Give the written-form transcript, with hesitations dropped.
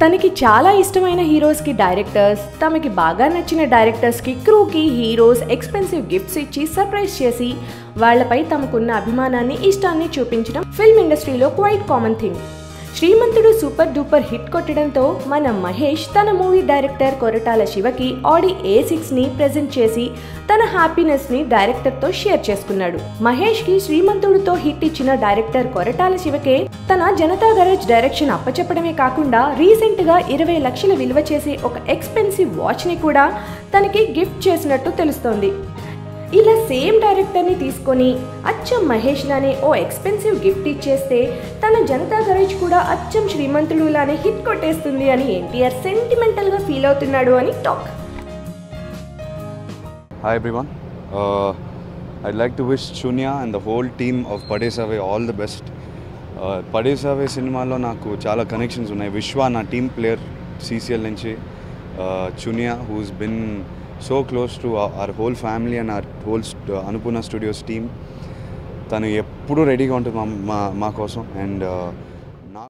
తనకి చాలా ఇష్టమైన హీరోస్కి డైరెక్టర్స్, తమకి బాగా నచ్చిన డైరెక్టర్స్కి, క్రూకి, హీరోస్ ఎక్స్పెన్సివ్ గిఫ్ట్స్ ఇచ్చి సర్ప్రైజ్ చేసి వాళ్లపై తమకున్న అభిమానాన్ని, ఇష్టాన్ని చూపించడం ఫిల్మ్ ఇండస్ట్రీలో క్వైట్ కామన్ థింగ్. శ్రీమంతుడు సూపర్ డూపర్ హిట్ కొట్టడంతో మన మహేష్ తన మూవీ డైరెక్టర్ కొరటాల శివకి ఆడి A6ని ప్రెజెంట్ చేసి తన హ్యాపీనెస్ని డైరెక్టర్తో షేర్ చేసుకున్నాడు. మహేష్కి శ్రీమంతుడితో హిట్ ఇచ్చిన డైరెక్టర్ కొరటాల శివకే తన జనతా గరేజ్ డైరెక్షన్ అప్పచెప్పడమే కాకుండా రీసెంట్గా 20 లక్షల విలువ చేసే ఒక ఎక్స్పెన్సివ్ వాచ్ని కూడా తనకి గిఫ్ట్ చేసినట్టు తెలుస్తోంది. ఇలా సేమ్ డైరెక్టర్ని తీసుకొని అచ్చం మహేష్ లానే ఓ ఎక్స్పెన్సివ్ గిఫ్ట్ ఇచ్చేస్తే తన జనతా గరేజ్ కూడా అచ్చం శ్రీమంతుడు లానే హిట్ కొట్టేస్తుంది అని ఎన్టీఆర్ సెంటిమెంటల్గా ఫీల్ అవుతున్నాడు అని talk. Hi everyone, I'd like to wish Chunya and the whole team of Padesave all the best. Padesave సినిమాలో నాకు చాలా కనెక్షన్స్ ఉన్నాయి. విశ్వ నా టీమ్ ప్లేయర్ CCL నుంచి, Chunya who's been so close to our whole family and our whole Annapurna Studios team. తను ఎప్పుడూ రెడీగా ఉంటుంది మా కోసం. అండ్